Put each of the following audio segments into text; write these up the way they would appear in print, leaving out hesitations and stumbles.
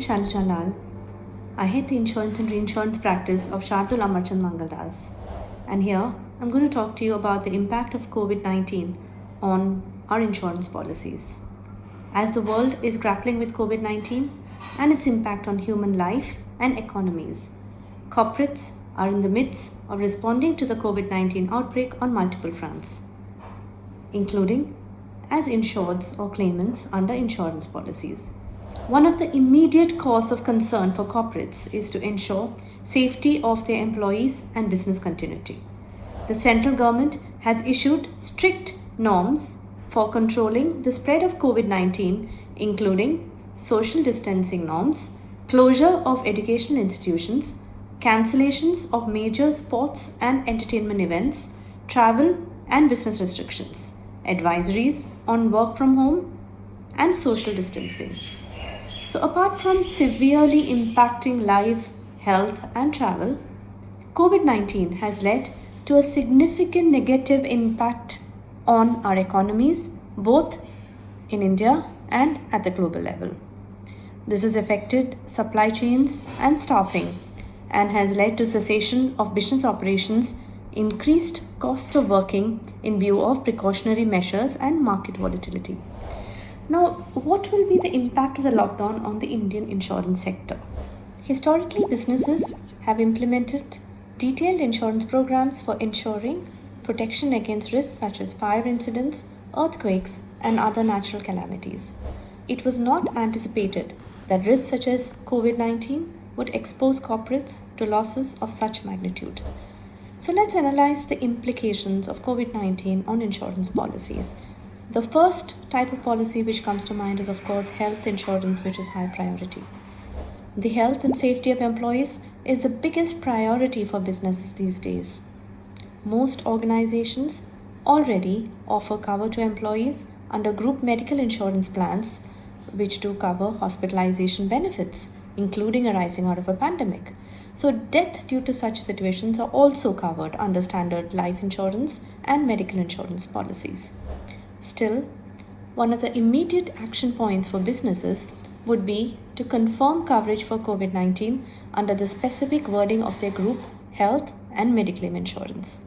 Shailja Lal. I head the insurance and reinsurance practice of Shardul Amarchand Mangaldas. And here I'm going to talk to you about the impact of COVID-19 on our insurance policies. As the world is grappling with COVID-19 and its impact on human life and economies, corporates are in the midst of responding to the COVID-19 outbreak on multiple fronts, including as insureds or claimants under insurance policies. One of the immediate cause of concern for corporates is to ensure safety of their employees and business continuity. The central government has issued strict norms for controlling the spread of COVID-19, including social distancing norms, closure of educational institutions, cancellations of major sports and entertainment events, travel and business restrictions, advisories on work from home, and social distancing. So, apart from severely impacting life, health, and travel, COVID-19 has led to a significant negative impact on our economies, both in India and at the global level. This has affected supply chains and staffing and has led to cessation of business operations, increased cost of working in view of precautionary measures and market volatility. Now, what will be the impact of the lockdown on the Indian insurance sector? Historically, businesses have implemented detailed insurance programs for ensuring protection against risks such as fire incidents, earthquakes, and other natural calamities. It was not anticipated that risks such as COVID-19 would expose corporates to losses of such magnitude. So let's analyze the implications of COVID-19 on insurance policies. The first type of policy which comes to mind is, of course, health insurance, which is high priority. The health and safety of employees is the biggest priority for businesses these days. Most organizations already offer cover to employees under group medical insurance plans, which do cover hospitalization benefits, including arising out of a pandemic. So, death due to such situations are also covered under standard life insurance and medical insurance policies. Still, one of the immediate action points for businesses would be to confirm coverage for COVID-19 under the specific wording of their group health and mediclaim insurance.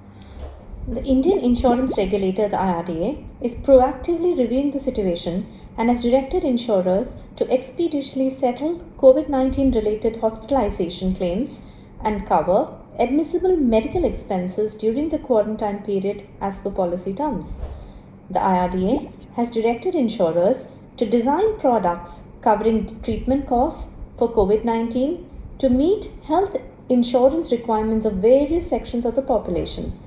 The Indian insurance regulator, the IRDA, is proactively reviewing the situation and has directed insurers to expeditiously settle COVID-19 related hospitalization claims and cover admissible medical expenses during the quarantine period as per policy terms. The IRDA has directed insurers to design products covering treatment costs for COVID-19 to meet health insurance requirements of various sections of the population.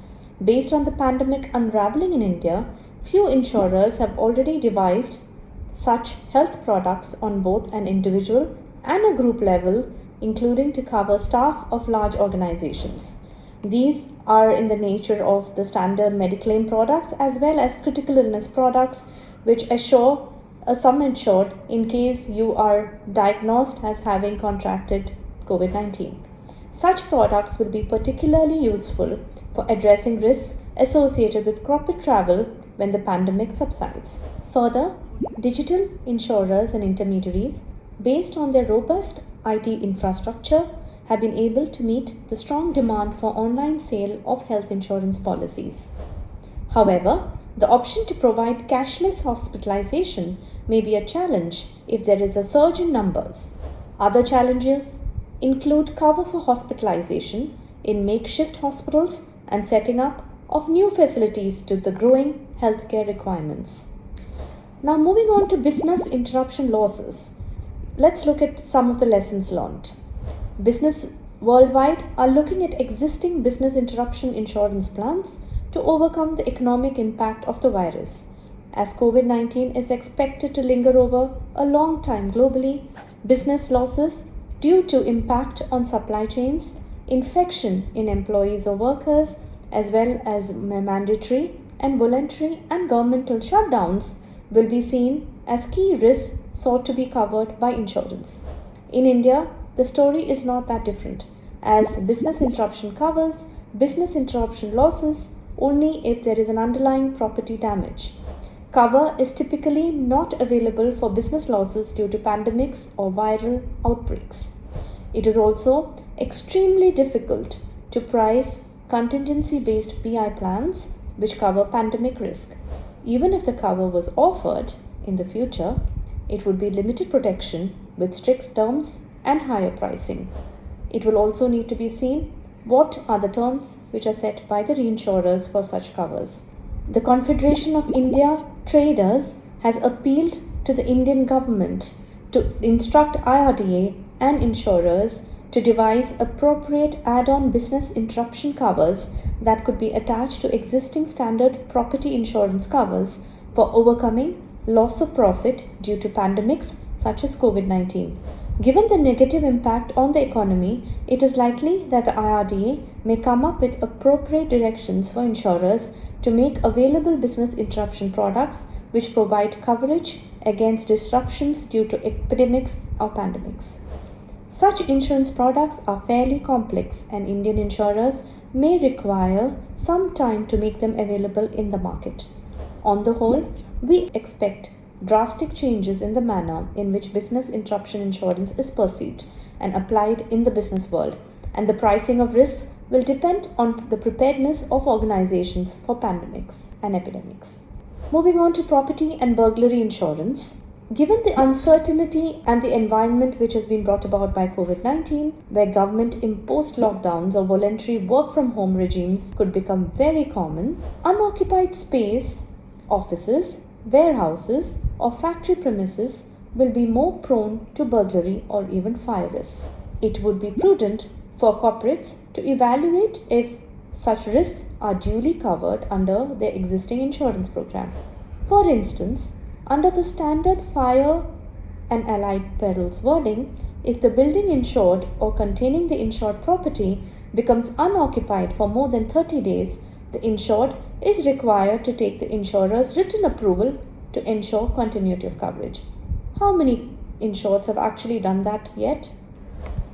Based on the pandemic unraveling in India, few insurers have already devised such health products on both an individual and a group level, including to cover staff of large organizations. These are in the nature of the standard mediclaim products as well as critical illness products, which assure a sum insured in case you are diagnosed as having contracted COVID-19. Such products will be particularly useful for addressing risks associated with corporate travel when the pandemic subsides. Further, digital insurers and intermediaries, based on their robust IT infrastructure, have been able to meet the strong demand for online sale of health insurance policies. However, the option to provide cashless hospitalization may be a challenge if there is a surge in numbers. Other challenges include cover for hospitalization in makeshift hospitals and setting up of new facilities to the growing healthcare requirements. Now, moving on to business interruption losses, let's look at some of the lessons learned. Business worldwide are looking at existing business interruption insurance plans to overcome the economic impact of the virus. As COVID-19 is expected to linger over a long time globally, business losses due to impact on supply chains, infection in employees or workers, as well as mandatory and voluntary and governmental shutdowns will be seen as key risks sought to be covered by insurance. In India, the story is not that different, as business interruption covers business interruption losses only if there is an underlying property damage. Cover is typically not available for business losses due to pandemics or viral outbreaks. It is also extremely difficult to price contingency-based PI plans which cover pandemic risk. Even if the cover was offered in the future, it would be limited protection with strict terms and higher pricing. It will also need to be seen what are the terms which are set by the reinsurers for such covers. The Confederation of India Traders has appealed to the Indian government to instruct IRDA and insurers to devise appropriate add-on business interruption covers that could be attached to existing standard property insurance covers for overcoming loss of profit due to pandemics such as COVID-19. Given the negative impact on the economy, it is likely that the IRDA may come up with appropriate directions for insurers to make available business interruption products which provide coverage against disruptions due to epidemics or pandemics. Such insurance products are fairly complex and Indian insurers may require some time to make them available in the market. On the whole, we expect drastic changes in the manner in which business interruption insurance is perceived and applied in the business world, and the pricing of risks will depend on the preparedness of organizations for pandemics and epidemics. Moving on to property and burglary insurance. Given the uncertainty and the environment which has been brought about by COVID-19, where government imposed lockdowns or voluntary work from home regimes could become very common, unoccupied space, offices, warehouses, or factory premises will be more prone to burglary or even fire risks. It would be prudent for corporates to evaluate if such risks are duly covered under their existing insurance program. For instance, under the standard fire and allied perils wording, if the building insured or containing the insured property becomes unoccupied for more than 30 days, the insured is required to take the insurer's written approval to ensure continuity of coverage. How many insureds have actually done that yet?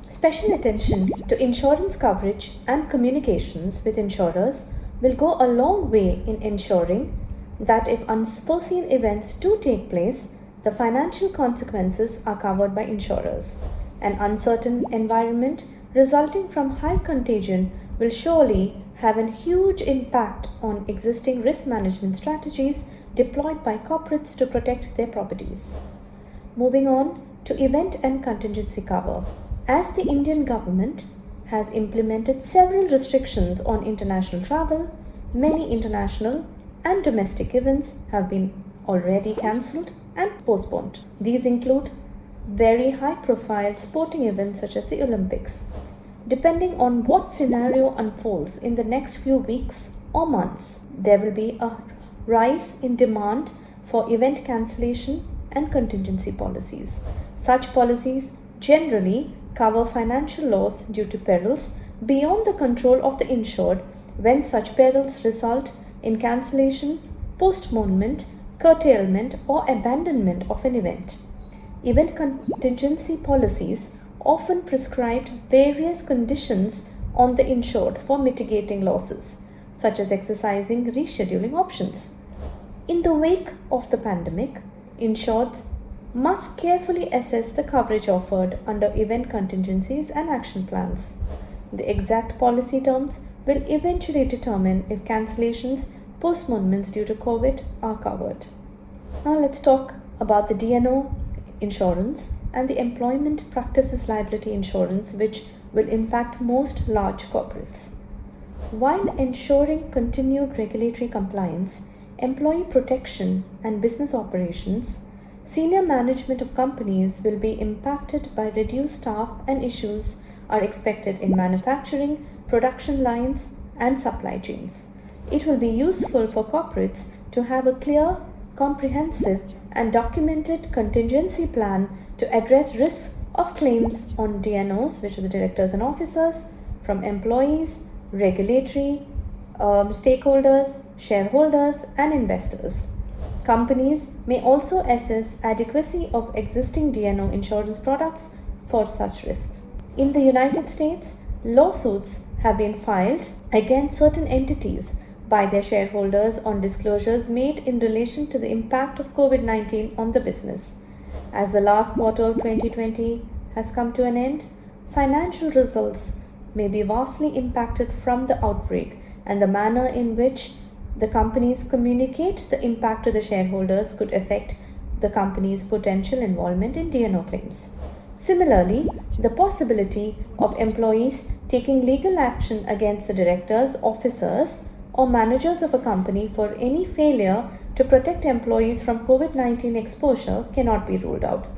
Special attention to insurance coverage and communications with insurers will go a long way in ensuring that if unforeseen events do take place, the financial consequences are covered by insurers. An uncertain environment resulting from high contagion will surely have a huge impact on existing risk management strategies deployed by corporates to protect their properties. Moving on to event and contingency cover. As the Indian government has implemented several restrictions on international travel, many international and domestic events have been already cancelled and postponed. These include very high-profile sporting events such as the Olympics. Depending on what scenario unfolds in the next few weeks or months, there will be a rise in demand for event cancellation and contingency policies. Such policies generally cover financial loss due to perils beyond the control of the insured when such perils result in cancellation, postponement, curtailment, or abandonment of an event. Event contingency policies often prescribe various conditions on the insured for mitigating losses, such as exercising rescheduling options. In the wake of the pandemic, insureds must carefully assess the coverage offered under event contingencies and action plans. The exact policy terms will eventually determine if cancellations, postponements due to COVID are covered. Now let's talk about the D&O insurance and the employment practices liability insurance, which will impact most large corporates. While ensuring continued regulatory compliance, employee protection and business operations, senior management of companies will be impacted by reduced staff and issues are expected in manufacturing, production lines, and supply chains. It will be useful for corporates to have a clear, comprehensive, and documented contingency plan to address risks of claims on D&Os, which is directors and officers, from employees, regulatory stakeholders, shareholders, and investors. Companies may also assess adequacy of existing D&O insurance products for such risks. In the United States, lawsuits have been filed against certain entities by their shareholders on disclosures made in relation to the impact of COVID-19 on the business. As the last quarter of 2020 has come to an end, financial results may be vastly impacted from the outbreak, and the manner in which the companies communicate the impact to the shareholders could affect the company's potential involvement in D&O claims. Similarly, the possibility of employees taking legal action against the directors, officers, or managers of a company for any failure to protect employees from COVID-19 exposure cannot be ruled out.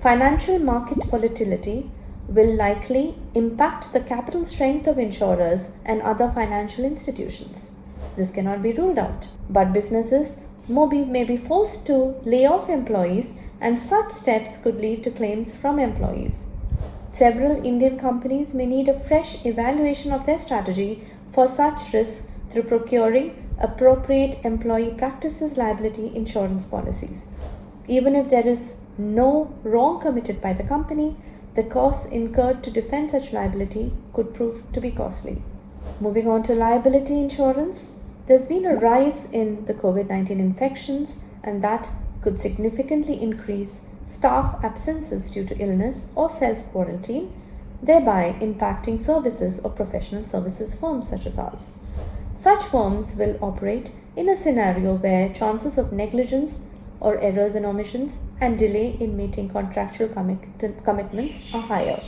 Financial market volatility will likely impact the capital strength of insurers and other financial institutions. This cannot be ruled out, but businesses may be forced to lay off employees, and such steps could lead to claims from employees. Several Indian companies may need a fresh evaluation of their strategy for such risks through procuring appropriate employee practices liability insurance policies. Even if there is no wrong committed by the company, the costs incurred to defend such liability could prove to be costly. Moving on to liability insurance, there's been a rise in the COVID-19 infections, and that could significantly increase staff absences due to illness or self-quarantine, thereby impacting services of professional services firms such as ours. Such firms will operate in a scenario where chances of negligence or errors and omissions and delay in meeting contractual commitments are higher.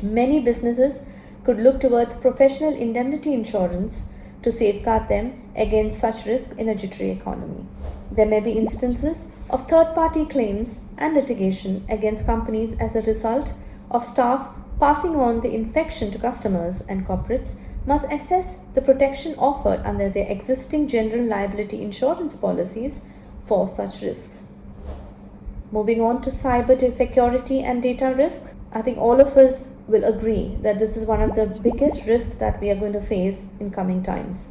Many businesses could look towards professional indemnity insurance to safeguard them against such risk in a jittery economy. There may be instances of third-party claims and litigation against companies as a result of staff passing on the infection to customers, and corporates must assess the protection offered under their existing general liability insurance policies for such risks. Moving on to cyber security and data risk, I think all of us will agree that this is one of the biggest risks that we are going to face in coming times.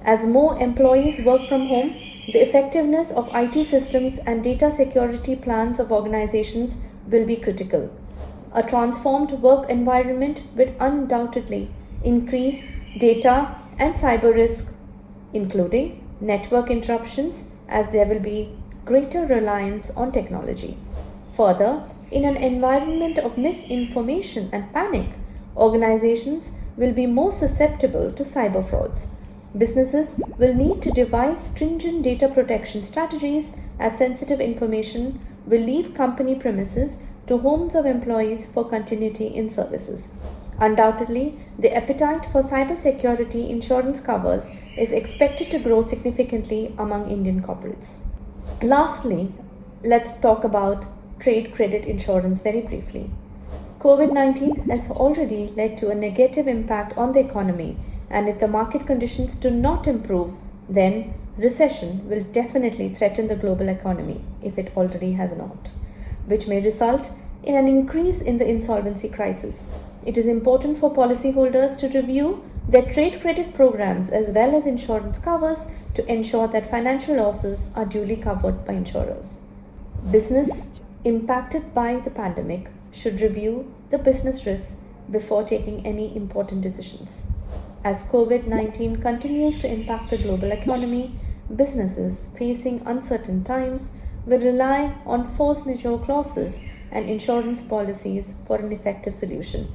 As more employees work from home, the effectiveness of IT systems and data security plans of organizations will be critical. A transformed work environment will undoubtedly increase data and cyber risk, including network interruptions, as there will be greater reliance on technology. Further, in an environment of misinformation and panic, organizations will be more susceptible to cyber frauds. Businesses will need to devise stringent data protection strategies, as sensitive information will leave company premises to homes of employees for continuity in services. Undoubtedly, the appetite for cybersecurity insurance covers is expected to grow significantly among Indian corporates. Lastly, let's talk about trade credit insurance very briefly. COVID-19 has already led to a negative impact on the economy, and if the market conditions do not improve, then recession will definitely threaten the global economy, if it already has not, which may result in an increase in the insolvency crisis. It is important for policyholders to review their trade credit programs as well as insurance covers to ensure that financial losses are duly covered by insurers. Business impacted by the pandemic should review the business risks before taking any important decisions. As COVID-19 continues to impact the global economy, businesses facing uncertain times will rely on force majeure clauses and insurance policies for an effective solution.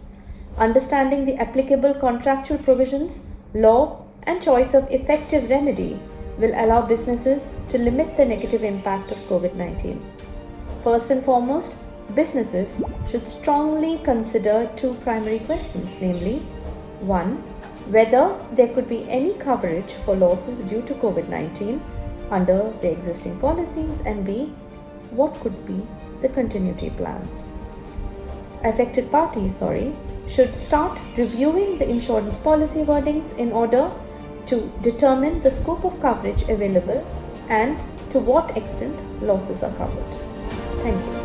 Understanding the applicable contractual provisions, law, and choice of effective remedy will allow businesses to limit the negative impact of COVID-19. First and foremost, businesses should strongly consider two primary questions, namely, 1. Whether there could be any coverage for losses due to COVID-19 under the existing policies, and B. What could be the continuity plans. Affected parties, should start reviewing the insurance policy wordings in order to determine the scope of coverage available and to what extent losses are covered. Thank you.